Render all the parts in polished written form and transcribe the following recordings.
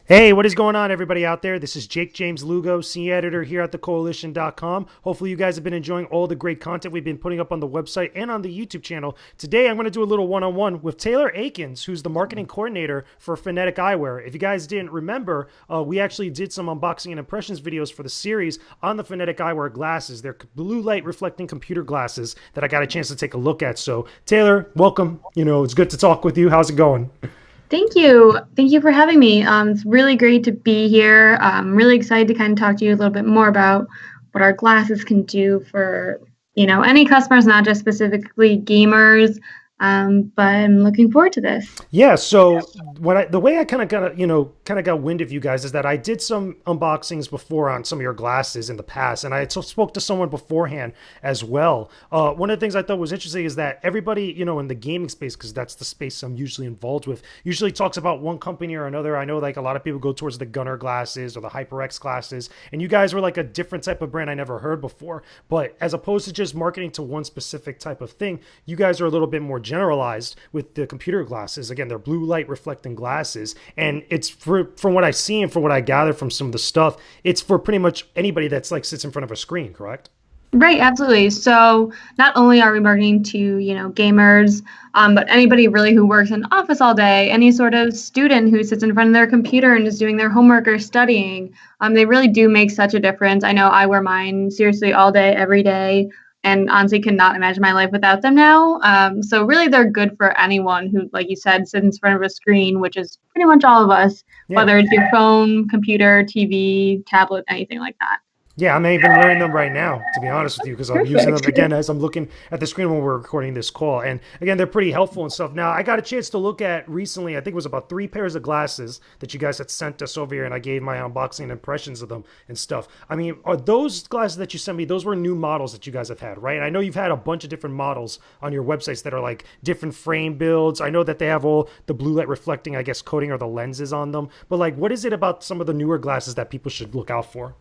Hey, what is going on, everybody out there? This is Jakejames Lugo, senior editor here at the Koalition.com. Hopefully, you guys have been enjoying all the great content we've been putting up on the website and on the YouTube channel. Today, I'm going to do a little one-on-one with Taylor Akens, who's the marketing coordinator for Phonetic Eyewear. If you guys didn't remember, we actually did some unboxing and impressions videos for the series on the Phonetic Eyewear glasses. They're blue light reflecting computer glasses that I got a chance to take a look at. So, Taylor, welcome. It's good to talk with you. How's it going? Thank you. Thank you for having me. It's really great to be here. I'm really excited to kind of talk to you a little bit more about what our glasses can do for, any customers, not just specifically gamers. But I'm looking forward to this. Yeah, so the way I kind of got wind of you guys is that I did some unboxings before on some of your glasses in the past, and I spoke to someone beforehand as well. One of the things I thought was interesting is that everybody, in the gaming space, because that's the space I'm usually involved with, usually talks about one company or another. I know like a lot of people go towards the Gunner glasses or the HyperX glasses, and you guys were like a different type of brand I never heard before. But as opposed to just marketing to one specific type of thing, you guys are a little bit more generalized with the computer glasses. Again, they're blue light reflecting glasses, and it's from what I see and from what I gather from some of the stuff, it's for pretty much anybody that's like sits in front of a screen, correct? Right, absolutely. So not only are we marketing to, gamers, but anybody really who works in office all day, any sort of student who sits in front of their computer and is doing their homework or studying, they really do make such a difference. I know I wear mine seriously all day, every day, and honestly cannot imagine my life without them now. So really they're good for anyone who, like you said, sits in front of a screen, which is pretty much all of us, Yeah. whether it's your phone, computer, TV, tablet, anything like that. Yeah, I'm even wearing them right now, to be honest with you, because I'm using them Perfect. again as I'm looking at the screen when we're recording this call. And again, they're pretty helpful and stuff. Now, I got a chance to look at recently, I think it was about 3 pairs of glasses that you guys had sent us over here, and I gave my unboxing impressions of them and stuff. I mean, are those glasses that you sent me, those were new models that you guys have had, right? And I know you've had a bunch of different models on your websites that are like different frame builds. I know that they have all the blue light reflecting, I guess, coating or the lenses on them. But like, what is it about some of the newer glasses that people should look out for?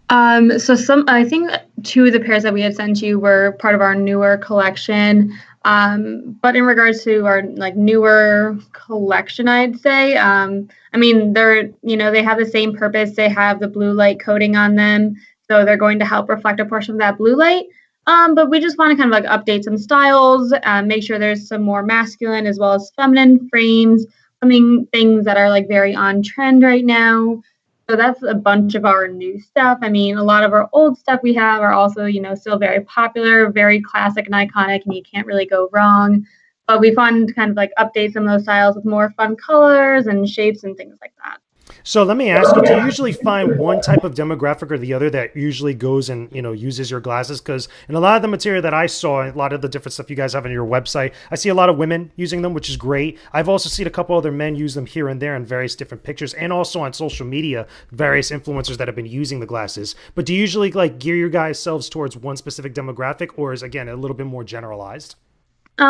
I think two of the pairs that we had sent you were part of our newer collection. But in regards to our like newer collection, I'd say, I mean, they have the same purpose. They have the blue light coating on them, so they're going to help reflect a portion of that blue light. But we just want to kind of like update some styles, make sure there's some more masculine as well as feminine frames, things that are like very on trend right now. So that's a bunch of our new stuff. I mean, a lot of our old stuff we have are also, still very popular, very classic and iconic, and you can't really go wrong. But we wanted to kind of like update some of those styles with more fun colors and shapes and things like that. So let me ask you, do you usually find one type of demographic or the other that usually goes and, uses your glasses? Because in a lot of the material that I saw, a lot of the different stuff you guys have on your website, I see a lot of women using them, which is great. I've also seen a couple other men use them here and there in various different pictures and also on social media, various influencers that have been using the glasses. But do you usually like gear your guys selves towards one specific demographic, or is again a little bit more generalized?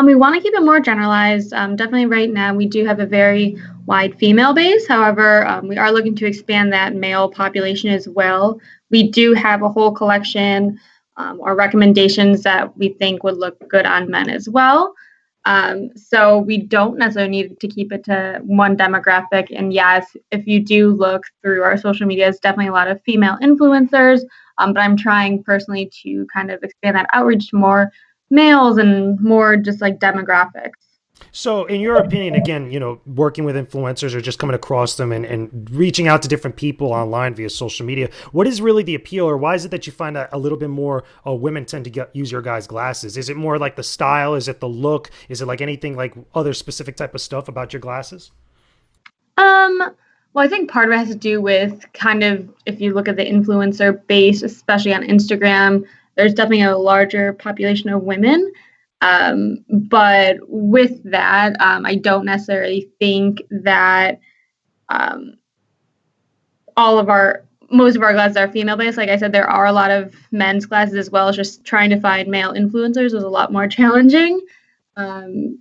We want to keep it more generalized. Definitely right now, we do have a very wide female base. However, we are looking to expand that male population as well. We do have a whole collection or recommendations that we think would look good on men as well. So we don't necessarily need to keep it to one demographic. And yes, if you do look through our social media, it's definitely a lot of female influencers. But I'm trying personally to kind of expand that outreach to more males and more just like demographics. So, in your opinion, again, working with influencers or just coming across them and reaching out to different people online via social media, what is really the appeal, or why is it that you find that a little bit more women tend to use your guys' glasses? Is it more like the style? Is it the look? Is it like anything like other specific type of stuff about your glasses? Well, I think part of it has to do with kind of if you look at the influencer base, especially on Instagram, there's definitely a larger population of women. But with that, I don't necessarily think that um, most of our glasses are female based. Like I said, there are a lot of men's glasses as well. It's just trying to find male influencers is a lot more challenging. Um,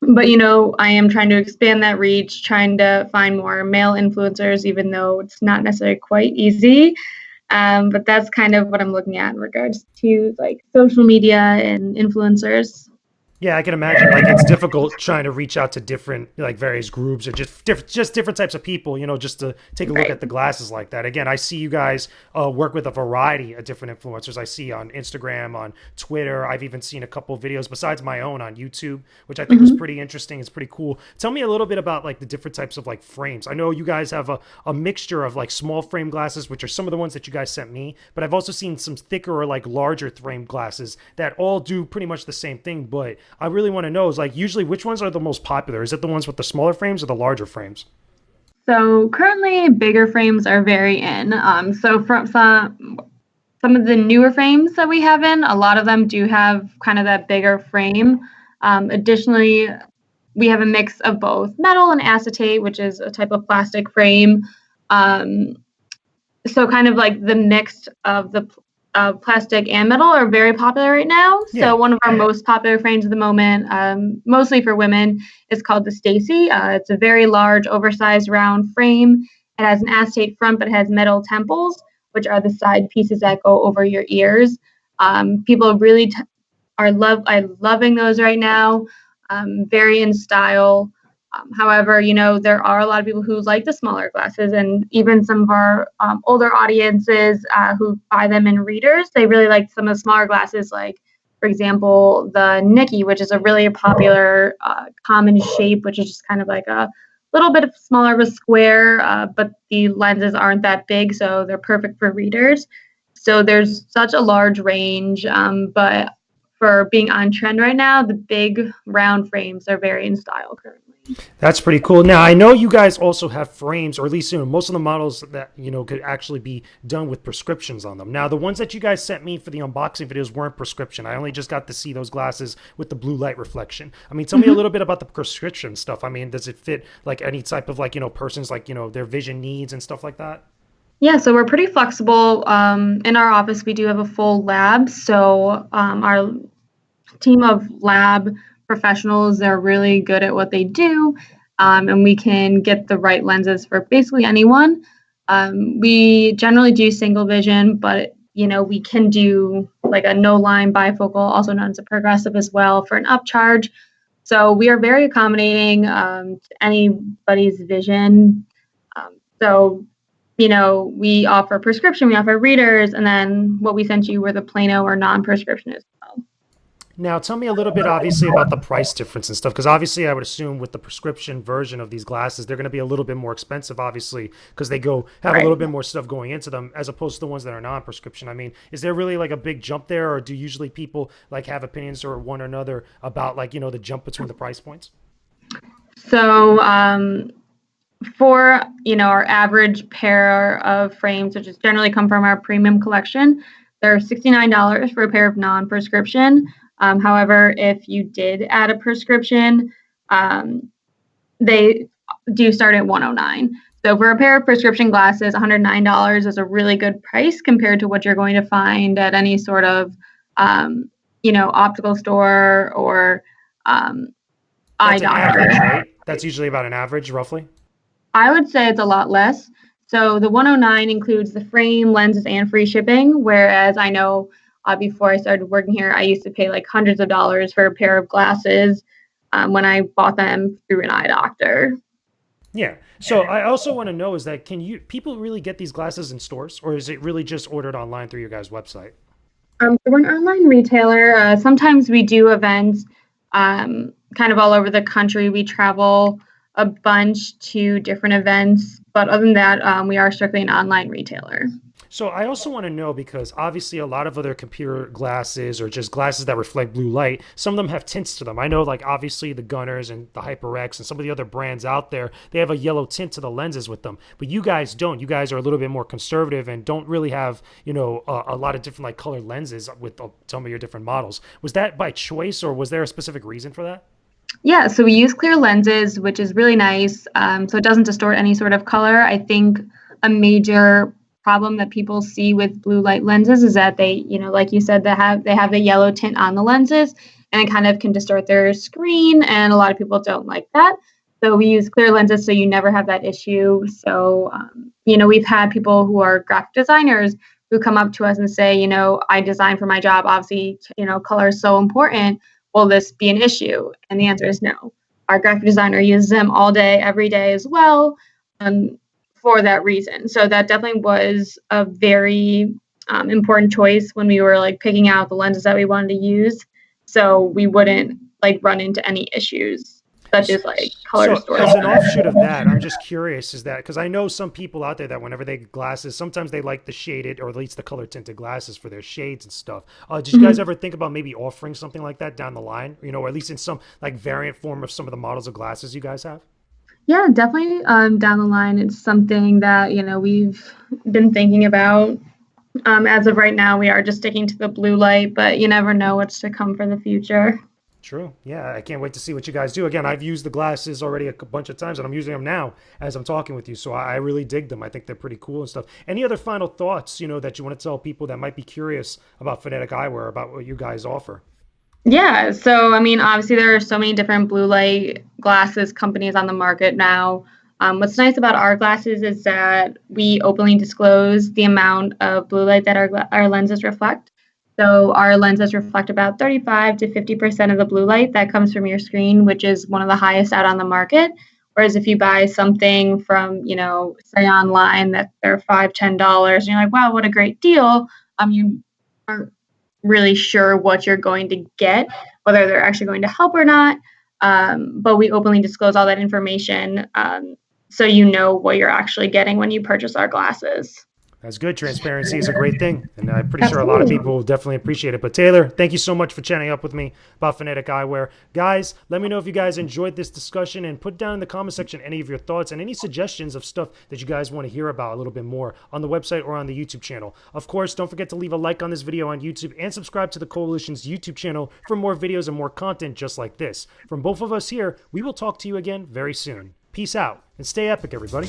but I am trying to expand that reach, trying to find more male influencers, even though it's not necessarily quite easy. But that's kind of what I'm looking at in regards to like social media and influencers. Yeah, I can imagine. Like it's difficult trying to reach out to different, like various groups or just different types of people. Just to take a look Right. at the glasses like that. Again, I see you guys work with a variety of different influencers. I see on Instagram, on Twitter. I've even seen a couple of videos besides my own on YouTube, which I think is Mhm. pretty interesting. It's pretty cool. Tell me a little bit about like the different types of like frames. I know you guys have a mixture of like small frame glasses, which are some of the ones that you guys sent me, but I've also seen some thicker or like larger frame glasses that all do pretty much the same thing. But I really want to know is like usually which ones are the most popular? Is it the ones with the smaller frames or the larger frames? So currently, bigger frames are very in. So from some of the newer frames that we have in, a lot of them do have kind of that bigger frame. Additionally, we have a mix of both metal and acetate, which is a type of plastic frame. Um, so kind of like the mix of the plastic and metal are very popular right now. Yeah. So one of our most popular frames at the moment, mostly for women, is called the Stacy. It's a very large, oversized, round frame. It has an acetate front, but it has metal temples, which are the side pieces that go over your ears. People really are loving those right now. Very in style. However, there are a lot of people who like the smaller glasses, and even some of our older audiences who buy them in readers, they really like some of the smaller glasses, like, for example, the Nikki, which is a really popular common shape, which is just kind of like a little bit smaller of a square, but the lenses aren't that big, so they're perfect for readers. So there's such a large range, but for being on trend right now, the big round frames are very in style currently. That's pretty cool. Now I know you guys also have frames, or at least most of the models that could actually be done with prescriptions on them. Now the ones that you guys sent me for the unboxing videos weren't prescription. I only just got to see those glasses with the blue light reflection. I mean, tell me a Mm-hmm. little bit about the prescription stuff. I mean, does it fit like any type of like person's like their vision needs and stuff like that? Yeah, so we're pretty flexible. In our office, we do have a full lab. So our team of lab professionals, they're really good at what they do, and we can get the right lenses for basically anyone. We generally do single vision, but we can do like a no line bifocal, also known as a progressive as well, for an upcharge. So we are very accommodating to anybody's vision. So we offer prescription, we offer readers, and then what we sent you were the plano or non-prescription as well. Now, tell me a little bit, obviously, about the price difference and stuff, because obviously, I would assume with the prescription version of these glasses, they're going to be a little bit more expensive, obviously, because they go have a Right. little bit more stuff going into them, as opposed to the ones that are non-prescription. I mean, is there really like a big jump there, or do usually people like have opinions or one or another about like the jump between the price points? So for our average pair of frames, which is generally come from our premium collection, they're $69 for a pair of non-prescription. However, if you did add a prescription, um, they do start at 109. So for a pair of prescription glasses, $109 is a really good price compared to what you're going to find at any sort of optical store or um, eye That's an doctor. average, right? That's usually about an average, roughly. I would say it's a lot less. So the 109 includes the frame, lenses, and free shipping. Whereas I know before I started working here, I used to pay like hundreds of dollars for a pair of glasses when I bought them through an eye doctor. Yeah. So I also want to know is that can you people really get these glasses in stores, or is it really just ordered online through your guys' website? So we're an online retailer. Sometimes we do events kind of all over the country. We travel a bunch to different events. But other than that, we are strictly an online retailer. So I also want to know because obviously a lot of other computer glasses or just glasses that reflect blue light, some of them have tints to them. I know like obviously the Gunners and the HyperX and some of the other brands out there, they have a yellow tint to the lenses with them. But you guys don't. You guys are a little bit more conservative and don't really have, a lot of different like colored lenses with some of your different models. Was that by choice or was there a specific reason for that? Yeah, so we use clear lenses, which is really nice. So it doesn't distort any sort of color. I think a major problem that people see with blue light lenses is that they, like you said, they have the yellow tint on the lenses, and it kind of can distort their screen, and a lot of people don't like that. So we use clear lenses so you never have that issue. So we've had people who are graphic designers who come up to us and say, I design for my job. Obviously, color is so important. will this be an issue? And the answer is no. Our graphic designer uses them all day, every day as well, for that reason. So that definitely was a very important choice when we were like picking out the lenses that we wanted to use, so we wouldn't like run into any issues such as like color So, distortion. as an offshoot of that, I'm just curious, is that because I know some people out there that whenever they get glasses, sometimes they like the shaded or at least the color tinted glasses for their shades and stuff. Did you guys ever think about maybe offering something like that down the line, or at least in some like variant form of some of the models of glasses you guys have? Yeah, definitely. Down the line, it's something that we've been thinking about. As of right now, we are just sticking to the blue light, but you never know what's to come for the future. True. Yeah, I can't wait to see what you guys do. Again, I've used the glasses already a bunch of times, and I'm using them now as I'm talking with you. So I really dig them. I think they're pretty cool and stuff. Any other final thoughts, that you want to tell people that might be curious about Phonetic Eyewear, about what you guys offer? Yeah, so I mean, obviously there are so many different blue light glasses companies on the market now. What's nice about our glasses is that we openly disclose the amount of blue light that our lenses reflect. So our lenses reflect about 35 to 50% of the blue light that comes from your screen, which is one of the highest out on the market. Whereas if you buy something from, say online that they're $5, $10, and you're like, wow, what a great deal. You aren't really sure what you're going to get, whether they're actually going to help or not. But we openly disclose all that information, so you know what you're actually getting when you purchase our glasses. That's good. Transparency is a great thing, and I'm pretty sure a lot of Absolutely. people will definitely appreciate it. But Taylor, thank you so much for chatting up with me about Phonetic Eyewear. Guys, let me know if you guys enjoyed this discussion, and put down in the comment section any of your thoughts and any suggestions of stuff that you guys want to hear about a little bit more on the website or on the YouTube channel. Of course, don't forget to leave a like on this video on YouTube and subscribe to the Koalition's YouTube channel for more videos and more content just like this. From both of us here, we will talk to you again very soon. Peace out, and stay epic, everybody.